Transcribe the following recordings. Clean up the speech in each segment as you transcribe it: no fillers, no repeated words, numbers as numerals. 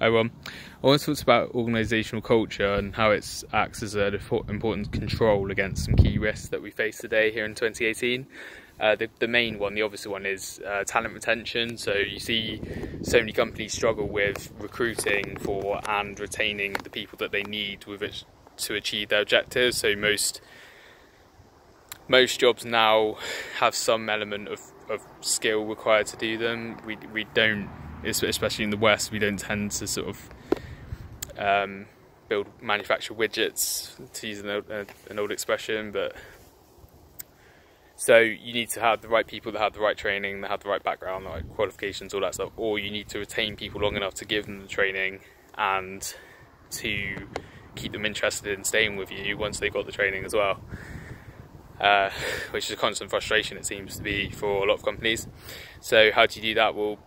I want to talk about organisational culture and how it acts as an important control against some key risks that we face today here in 2018. The main one, the obvious one, is talent retention. So you see so many companies struggle with recruiting for and retaining the people that they need with it to achieve their objectives. So most jobs now have some element of skill required to do them. We don't, especially in the West, we don't tend to sort of manufacture widgets, to use an old expression, but so you need to have the right people that have the right training, that have the right background, the right qualifications, all that stuff, or you need to retain people long enough to give them the training and to keep them interested in staying with you once they've got the training as well. Which is a constant frustration, it seems to be, for a lot of companies. So how do you do that? Well,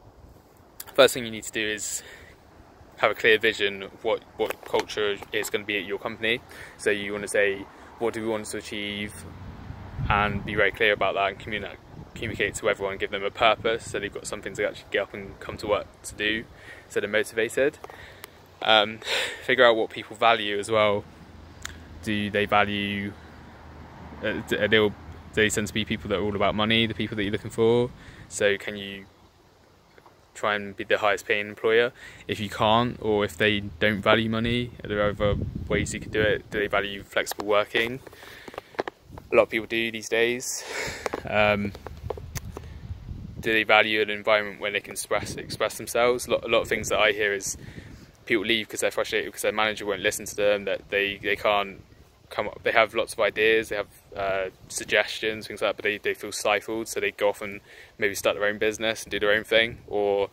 first thing you need to do is have a clear vision of what culture is going to be at your company. So you want to say, what do we want to achieve, and be very clear about that, and communicate to everyone, give them a purpose so they've got something to actually get up and come to work to do, so they're motivated. Figure out what people value as well. Do they value they tend to be people that are all about money, the people that you're looking for? So can you try and be the highest paying employer? If you can't, or if they don't value money, are there other ways you could do it? Do they value flexible working? A lot of people do these days. Do they value an environment where they can express themselves? A lot of things that I hear is people leave because they're frustrated because their manager won't listen to them, that they can't come up. They have lots of ideas, they have suggestions, things like that, but they feel stifled, so they go off and maybe start their own business and do their own thing, or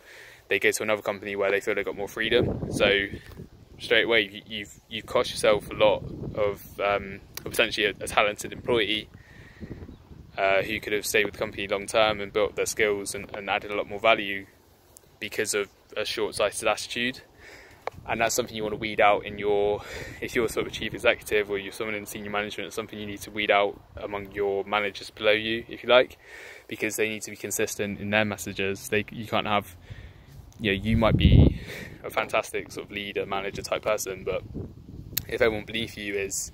they go to another company where they feel they've got more freedom. So straight away you've cost yourself a lot of potentially a talented employee who could have stayed with the company long term and built their skills and added a lot more value because of a short-sighted attitude. And that's something you want to weed out if you're sort of a chief executive or you're someone in senior management. It's something you need to weed out among your managers below you, if you like, because they need to be consistent in their messages. You can't have, you might be a fantastic sort of leader, manager type person, but if everyone beneath you is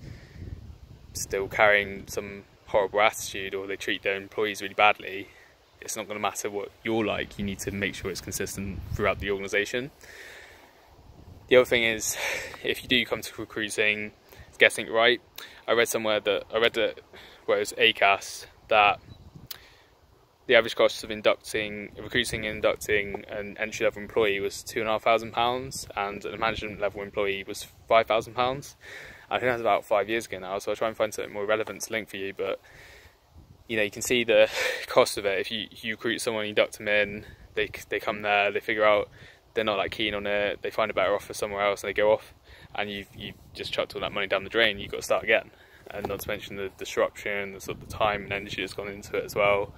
still carrying some horrible attitude, or they treat their employees really badly, it's not going to matter what you're like. You need to make sure it's consistent throughout the organisation. The other thing is, if you do come to recruiting, getting it right. I read it was ACAS, that the average cost of recruiting and inducting an entry-level employee was £2,500, and a management-level employee was £5,000. I think that's about 5 years ago now, so I'll try and find something more relevant to link for you. But you can see the cost of it. If you recruit someone, induct them in, they come there, they figure out they're not that keen on it, they find a better offer somewhere else and they go off, and you've just chucked all that money down the drain. You've got to start again, and not to mention the disruption, the sort of time and energy that's gone into it as well,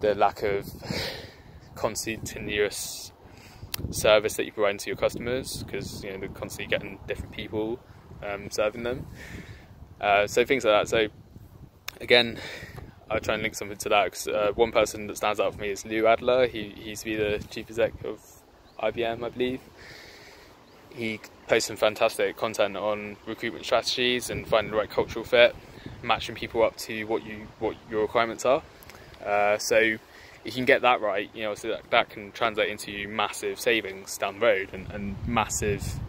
the lack of continuous service that you provide to your customers, because they're constantly getting different people serving them, so things like that. So again, I'll try and link something to that, because one person that stands out for me is Lou Adler. He used to be the chief exec of IBM, I believe. He posts some fantastic content on recruitment strategies and finding the right cultural fit, matching people up to what your requirements are. So if you can get that right, so that can translate into massive savings down the road and massive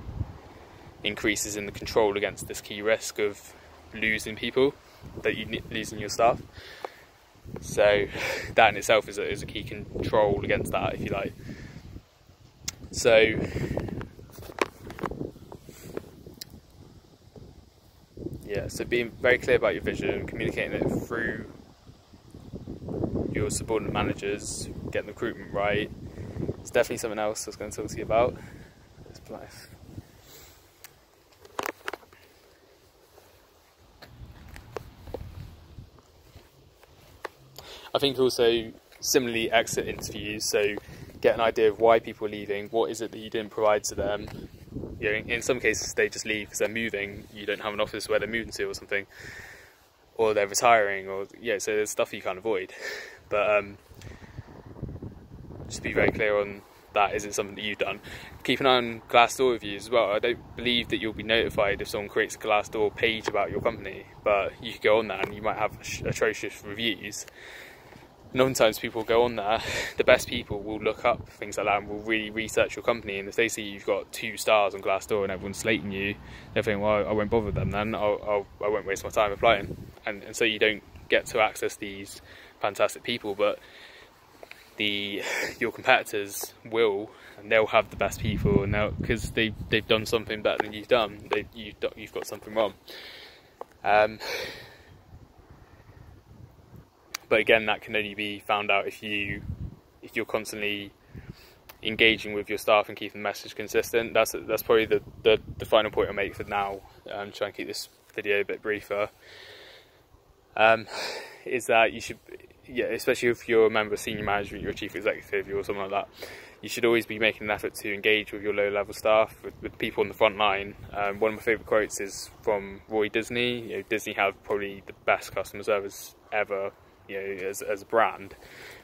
increases in the control against this key risk of losing people, losing your staff. So that in itself is a key control against that, if you like. So so being very clear about your vision, communicating it through your subordinate managers, getting the recruitment right. It's definitely something else I was going to talk to you about. I think also similarly exit interviews, so get an idea of why people are leaving, what is it that you didn't provide to them. In some cases they just leave because they're moving, you don't have an office where they're moving to or something, or they're retiring, or so there's stuff you can't avoid. But just be very clear on that isn't something that you've done. Keep an eye on Glassdoor reviews as well. I don't believe that you'll be notified if someone creates a Glassdoor page about your company, but you could go on there and you might have atrocious reviews. And oftentimes people go on there, the best people will look up things like that and will really research your company, and if they see you've got 2 stars on Glassdoor and everyone's slating you, they'll think, well, I won't bother with them then, I won't waste my time applying. And so you don't get to access these fantastic people, but your competitors will, and they'll have the best people, and because they've done something better than you've done, you've got something wrong. But again, that can only be found out if you're constantly engaging with your staff and keeping the message consistent. That's probably the final point I'll make for now. I'm trying to keep this video a bit briefer. Is that you should, especially if you're a member of senior management, you're a chief executive, you're something like that, you should always be making an effort to engage with your low-level staff, with people on the front line. One of my favourite quotes is from Roy Disney. Disney have probably the best customer service ever. As a brand,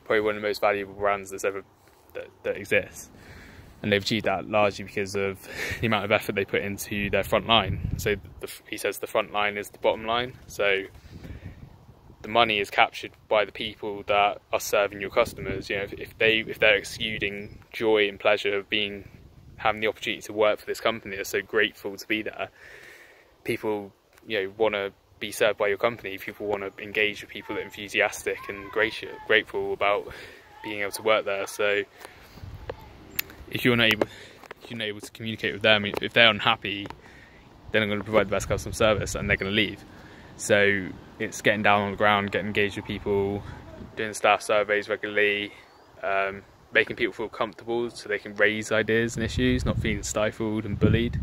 probably one of the most valuable brands that exists, and they've achieved that largely because of the amount of effort they put into their front line. So he says the front line is the bottom line. So the money is captured by the people that are serving your customers. If they're exuding joy and pleasure of having the opportunity to work for this company, they're so grateful to be there. People want to be served by your company. People want to engage with people that are enthusiastic and grateful about being able to work there. So if you're not able to communicate with them, if they're unhappy, then I'm going to provide the best customer service and they're going to leave. So it's getting down on the ground, getting engaged with people, doing staff surveys regularly, making people feel comfortable so they can raise ideas and issues, not feeling stifled and bullied.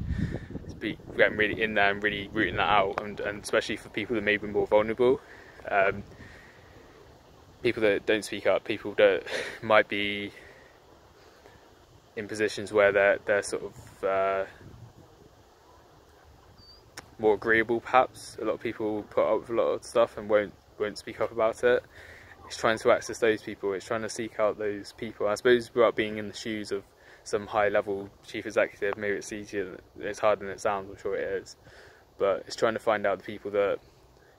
Getting really in there and really rooting that out, and especially for people that may be more vulnerable, people that don't speak up, people that might be in positions where they're sort of more agreeable perhaps. A lot of people put up with a lot of stuff and won't speak up about it. It's trying to access those people, it's trying to seek out those people. I suppose without being in the shoes of some high-level chief executive, maybe it's easier, it's harder than it sounds, I'm sure it is, but it's trying to find out the people that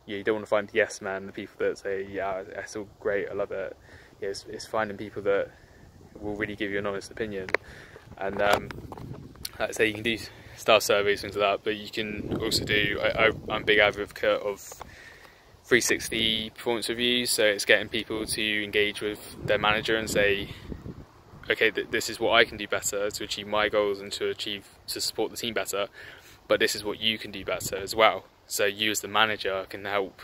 you don't want to find yes men, the people that say, yeah, it's all great, I love it. It's finding people that will really give you an honest opinion. And like I say, you can do staff surveys, things like that, but you can also do, I'm a big advocate of 360 performance reviews, so it's getting people to engage with their manager and say, okay, this is what I can do better to achieve my goals and to support the team better, but this is what you can do better as well. So you as the manager can help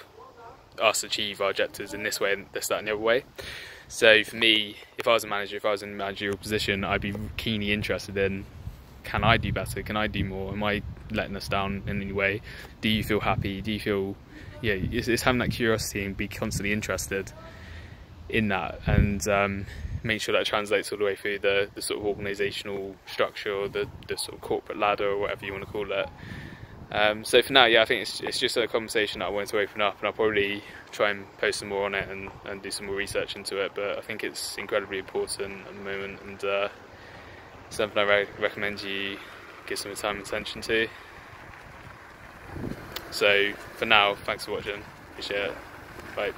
us achieve our objectives in this way and this, that and the other way. So for me, if I was a manager, if I was in a managerial position, I'd be keenly interested in, can I do better? Can I do more? Am I letting us down in any way? Do you feel happy? Do you feel, it's having that curiosity and be constantly interested in that, and make sure that translates all the way through the sort of organisational structure, or the sort of corporate ladder, or whatever you want to call it. So for now, I think it's just a conversation that I wanted to open up, and I'll probably try and post some more on it and do some more research into it, but I think it's incredibly important at the moment, and something I recommend you give some time and attention to. So for now, thanks for watching, appreciate it, bye.